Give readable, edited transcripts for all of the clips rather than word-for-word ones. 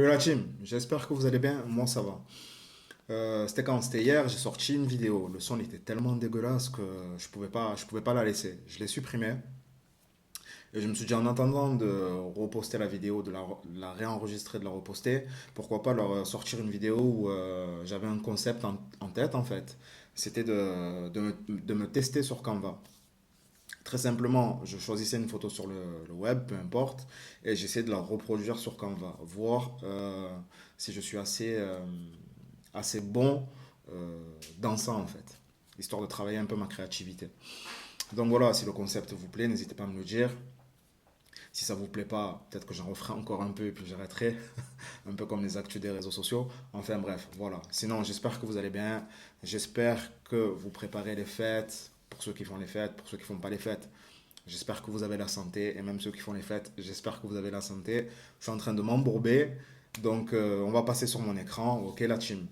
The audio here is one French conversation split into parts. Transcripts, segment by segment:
Salut la team, j'espère que vous allez bien, moi ça va. C'était quand? C'était hier, j'ai sorti une vidéo. Le son il était tellement dégueulasse que je pouvais pas la laisser. Je l'ai supprimé et je me suis dit en attendant de reposter la vidéo, de la réenregistrer, de la reposter, pourquoi pas leur sortir une vidéo où j'avais un concept en tête en fait. C'était de me tester sur Canva. Très simplement, je choisissais une photo sur le web, peu importe, et j'essayais de la reproduire sur Canva, voir si je suis assez bon dans ça en fait, histoire de travailler un peu ma créativité. Donc voilà, si le concept vous plaît, n'hésitez pas à me le dire. Si ça vous plaît pas, peut-être que j'en referai encore un peu et puis j'arrêterai, un peu comme les actus des réseaux sociaux. Enfin bref, voilà. Sinon, j'espère que vous allez bien. J'espère que vous préparez les fêtes, pour ceux qui font les fêtes, pour ceux qui font pas les fêtes. J'espère que vous avez la santé, et même ceux qui font les fêtes, j'espère que vous avez la santé. Je suis en train de m'embourber, donc on va passer sur mon écran. Ok, la team.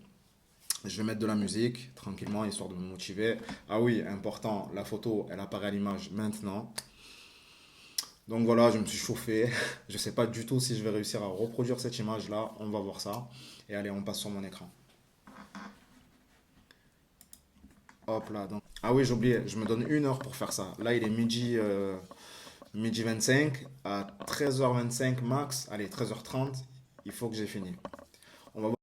Je vais mettre de la musique tranquillement, histoire de me motiver. Ah oui, important, la photo, elle apparaît à l'image maintenant. Donc voilà, je me suis chauffé. Je ne sais pas du tout si je vais réussir à reproduire cette image-là. On va voir ça. Et allez, on passe sur mon écran. Hop là. Donc... Ah oui, j'ai oublié. Je me donne 1 heure pour faire ça. Là, il est midi 25. À 13h25 max. Allez, 13h30. Il faut que j'ai fini. On va voir.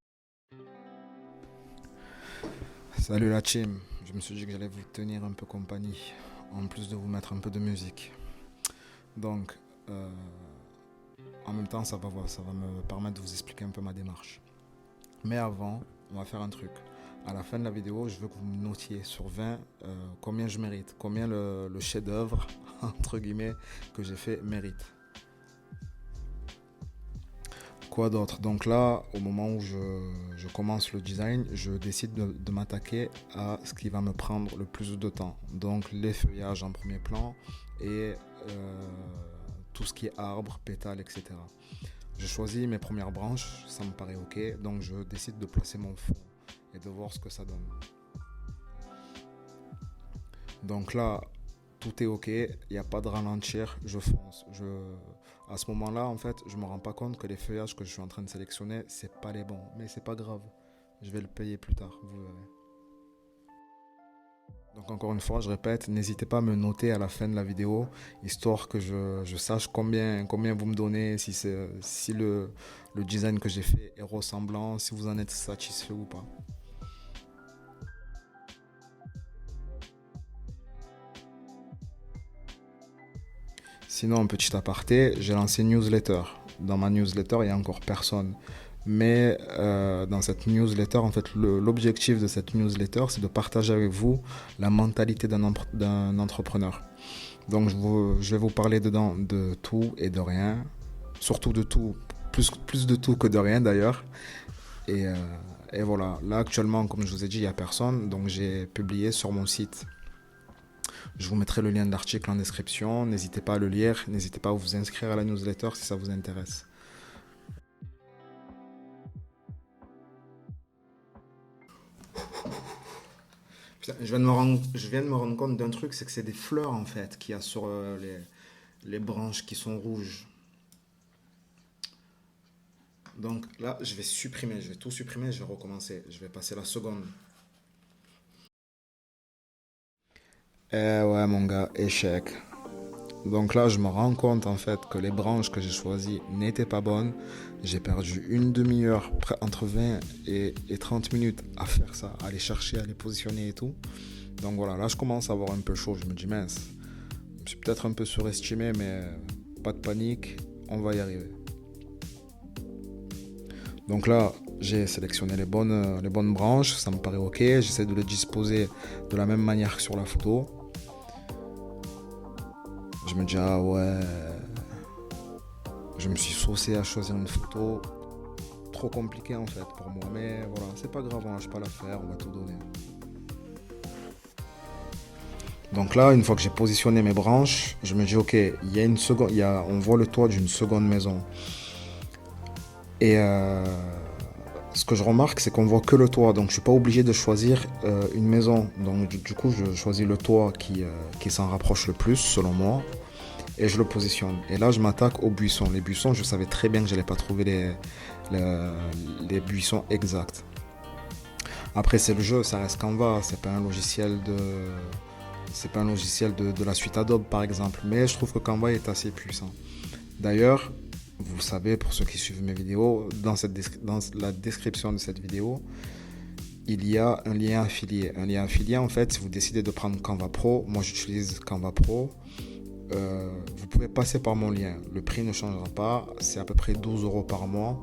Salut la team. Je me suis dit que j'allais vous tenir un peu compagnie. En plus de vous mettre un peu de musique. Donc, euh, en même temps, ça va me permettre de vous expliquer un peu ma démarche. Mais avant, on va faire un truc. À la fin de la vidéo, je veux que vous me notiez sur 20 combien je mérite, combien le chef-d'œuvre, entre guillemets, que j'ai fait mérite. Quoi d'autre? Donc là, au moment où je commence le design, je décide de m'attaquer à ce qui va me prendre le plus de temps. Donc les feuillages en premier plan et tout ce qui est arbre, pétales, etc. Je choisis mes premières branches, ça me paraît ok, donc je décide de placer mon fond et de voir ce que ça donne. Donc là, tout est ok, il n'y a pas de ralentir, je fonce. À ce moment-là, en fait, je me rends pas compte que les feuillages que je suis en train de sélectionner, c'est pas les bons, mais c'est pas grave. Je vais le payer plus tard, vous verrez. Donc encore une fois, je répète, n'hésitez pas à me noter à la fin de la vidéo, histoire que je sache combien vous me donnez, si le design que j'ai fait est ressemblant, si vous en êtes satisfait ou pas. Sinon, un petit aparté, j'ai lancé une newsletter. Dans ma newsletter, il n'y a encore personne. Mais dans cette newsletter, en fait, l'objectif de cette newsletter, c'est de partager avec vous la mentalité d'un entrepreneur. Donc, je vais vous parler dedans de tout et de rien. Surtout de tout, plus de tout que de rien d'ailleurs. Et, euh, et voilà, là actuellement, comme je vous ai dit, il n'y a personne. Donc, j'ai publié sur mon site. Je vous mettrai le lien de l'article en description. N'hésitez pas à le lire. N'hésitez pas à vous inscrire à la newsletter si ça vous intéresse. Putain, je viens de me rendre compte d'un truc, c'est que c'est des fleurs en fait qu'il y a sur les branches qui sont rouges. Donc là, je vais supprimer, je vais tout supprimer, je vais recommencer. Je vais passer la seconde. Eh ouais mon gars, échec. Donc là, je me rends compte en fait que les branches que j'ai choisies n'étaient pas bonnes. J'ai perdu une demi-heure, entre 20 et 30 minutes à faire ça, à les chercher, à les positionner et tout. Donc voilà, là je commence à avoir un peu chaud. Je me dis mince, je me suis peut-être un peu surestimé, mais pas de panique, on va y arriver. Donc là, j'ai sélectionné les bonnes branches, ça me paraît ok. J'essaie de les disposer de la même manière que sur la photo. Je me dis, ah ouais, je me suis saucé à choisir une photo trop compliquée en fait pour moi. Mais voilà, c'est pas grave, on lâche pas l'affaire, on va tout donner. Donc là, une fois que j'ai positionné mes branches, je me dis, ok, il y a une seconde, on voit le toit d'une seconde maison. Et ce que je remarque, c'est qu'on voit que le toit, donc je suis pas obligé de choisir une maison. Donc du coup, je choisis le toit qui s'en rapproche le plus, selon moi, et je le positionne. Et là, je m'attaque aux buissons. Les buissons, je savais très bien que j'allais pas trouver le- les buissons exacts. Après, c'est le jeu, ça reste Canva, c'est pas un logiciel de la suite Adobe par exemple, mais je trouve que Canva est assez puissant. D'ailleurs, vous savez, pour ceux qui suivent mes vidéos, dans la description de cette vidéo, il y a un lien affilié. Un lien affilié, en fait, si vous décidez de prendre Canva Pro, moi j'utilise Canva Pro, vous pouvez passer par mon lien. Le prix ne changera pas, c'est à peu près 12 euros par mois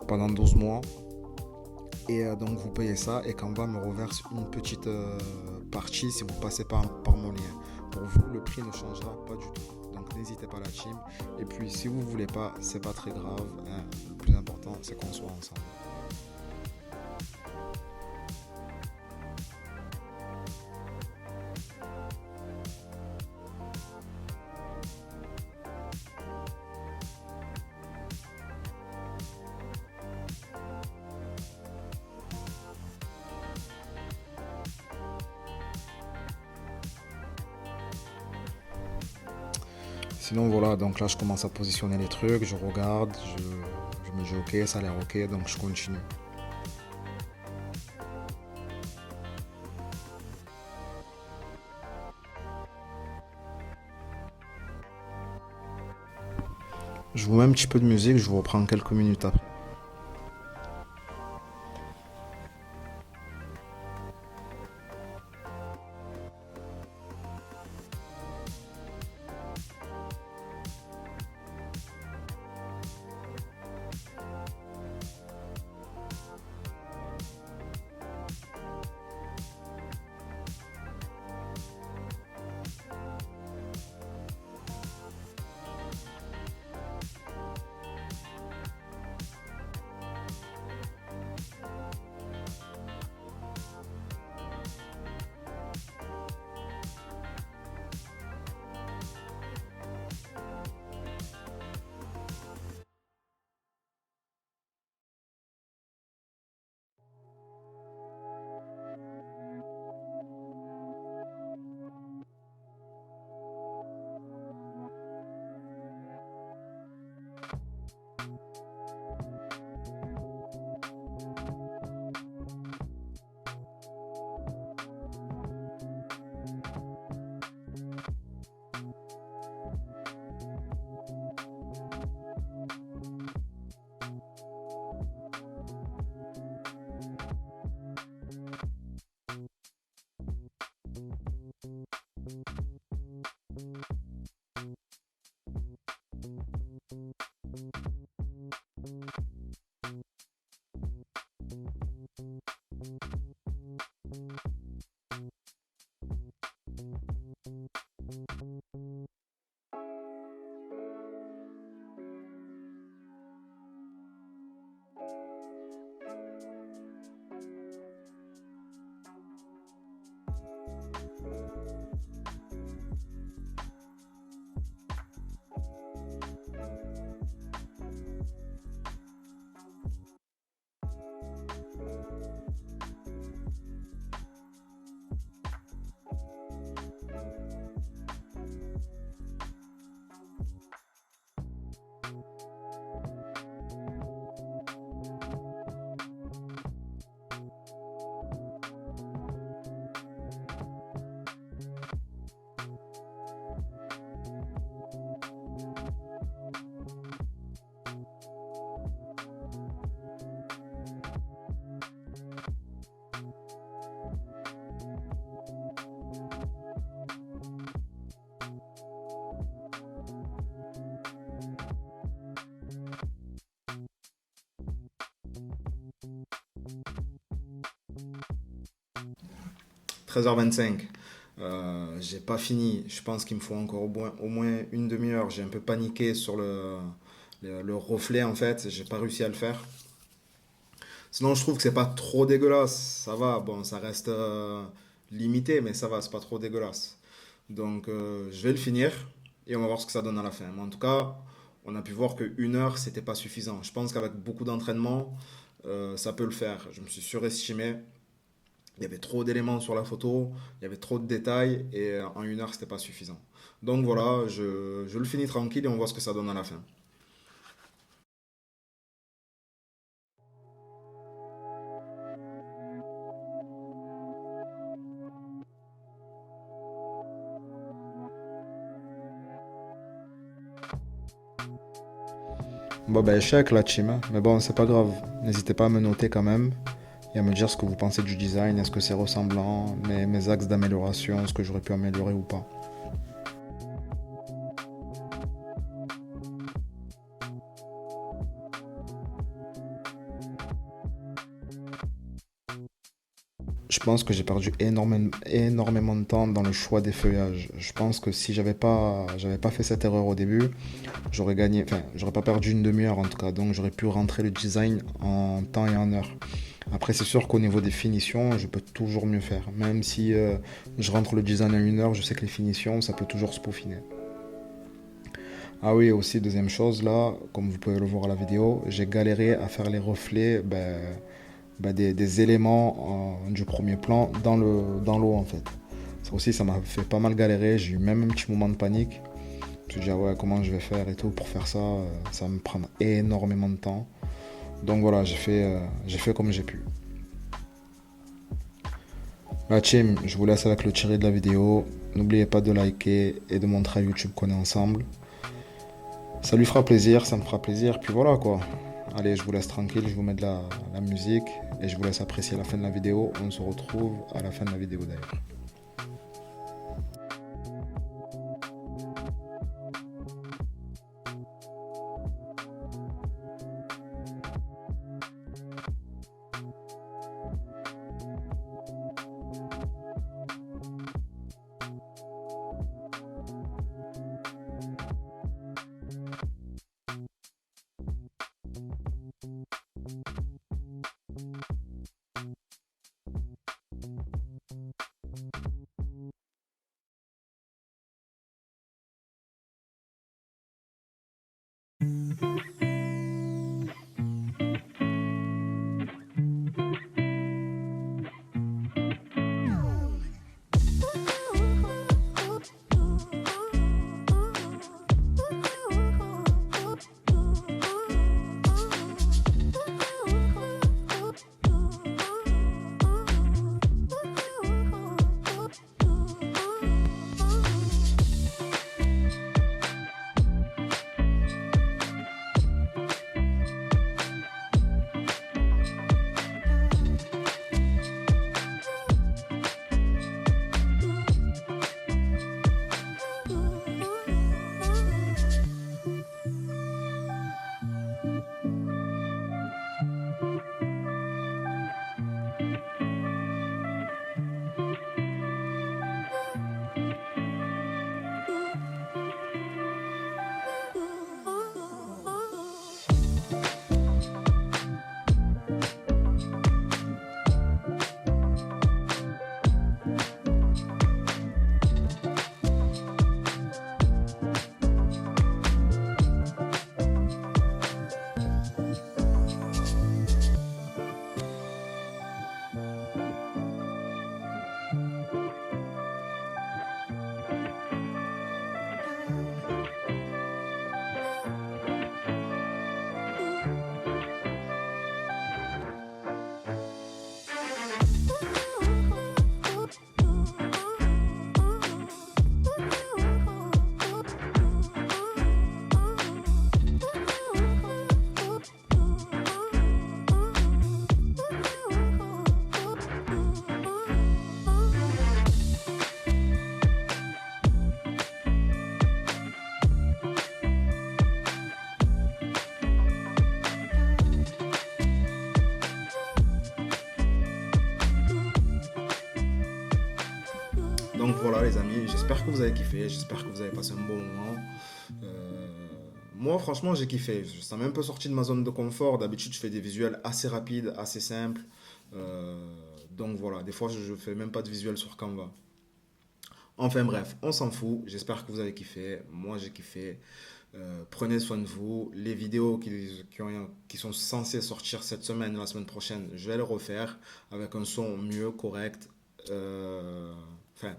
pendant 12 mois. Et donc vous payez ça et Canva me reverse une petite partie si vous passez par mon lien. Pour vous, le prix ne changera pas du tout. Donc n'hésitez pas la team. Et puis si vous voulez pas, c'est pas très grave, hein. Le plus important, c'est qu'on soit ensemble. Sinon voilà, donc là je commence à positionner les trucs, je regarde, je me dis ok, ça a l'air ok, donc je continue. Je vous mets un petit peu de musique, je vous reprends quelques minutes après. Treize heures vingt-cinq. J'ai pas fini. Je pense qu'il me faut encore au moins une demi-heure. J'ai un peu paniqué sur le reflet en fait. J'ai pas réussi à le faire. Sinon, je trouve que c'est pas trop dégueulasse. Ça va. Bon, ça reste limité, mais ça va. C'est pas trop dégueulasse. Donc, je vais le finir et on va voir ce que ça donne à la fin. Mais en tout cas, on a pu voir que une heure, c'était pas suffisant. Je pense qu'avec beaucoup d'entraînement, ça peut le faire. Je me suis surestimé. Il y avait trop d'éléments sur la photo, il y avait trop de détails et en une heure, c'était pas suffisant. Donc voilà, je le finis tranquille et on voit ce que ça donne à la fin. Bon, ben, échec la team, hein. Mais bon, c'est pas grave. N'hésitez pas à me noter quand même et à me dire ce que vous pensez du design. Est-ce que c'est ressemblant, mes axes d'amélioration, ce que j'aurais pu améliorer ou pas. Je pense que j'ai perdu énormément de temps dans le choix des feuillages. Je pense que si j'avais pas fait cette erreur au début, j'aurais gagné, enfin, j'aurais pas perdu une demi-heure en tout cas. Donc j'aurais pu rentrer le design en temps et en heure. Après, c'est sûr qu'au niveau des finitions, je peux toujours mieux faire. Même si je rentre le design en une heure, je sais que les finitions, ça peut toujours se peaufiner. Ah oui, aussi, deuxième chose, là, comme vous pouvez le voir à la vidéo, j'ai galéré à faire les reflets des éléments du premier plan dans l'eau, en fait. Ça aussi, ça m'a fait pas mal galérer. J'ai eu même un petit moment de panique. Je me suis dit, ah ouais, comment je vais faire et tout pour faire ça. Ça va me prendre énormément de temps. Donc voilà, j'ai fait comme j'ai pu. La team, je vous laisse avec le tiré de la vidéo. N'oubliez pas de liker et de montrer à YouTube qu'on est ensemble. Ça lui fera plaisir, ça me fera plaisir. Puis voilà quoi. Allez, je vous laisse tranquille, je vous mets de la musique et je vous laisse apprécier la fin de la vidéo. On se retrouve à la fin de la vidéo d'ailleurs. Donc voilà les amis, j'espère que vous avez kiffé, j'espère que vous avez passé un bon moment. Euh, Moi franchement j'ai kiffé, ça m'a un peu sorti de ma zone de confort, d'habitude je fais des visuels assez rapides, assez simples. Euh, donc voilà, des fois je fais même pas de visuel sur Canva. Enfin bref, on s'en fout, j'espère que vous avez kiffé, moi j'ai kiffé. Prenez soin de vous, les vidéos qui sont censées sortir cette semaine, la semaine prochaine, je vais les refaire avec un son mieux, correct. Euh, Enfin,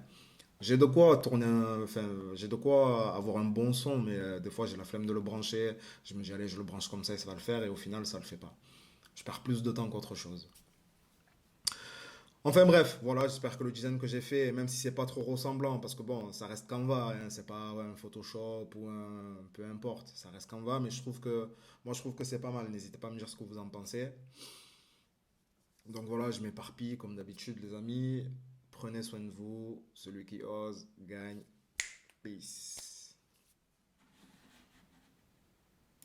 j'ai de quoi tourner, enfin, j'ai de quoi avoir un bon son, mais des fois j'ai la flemme de le brancher. Je me dis, allez, je le branche comme ça et ça va le faire, et au final, ça le fait pas. Je perds plus de temps qu'autre chose. Enfin bref, voilà, j'espère que le design que j'ai fait, même si c'est pas trop ressemblant, parce que bon, ça reste Canva, hein, c'est pas ouais, un Photoshop ou un... peu importe, ça reste Canva, mais moi je trouve que c'est pas mal. N'hésitez pas à me dire ce que vous en pensez. Donc voilà, je m'éparpille comme d'habitude, les amis. Prenez soin de vous. Celui qui ose gagne. Peace.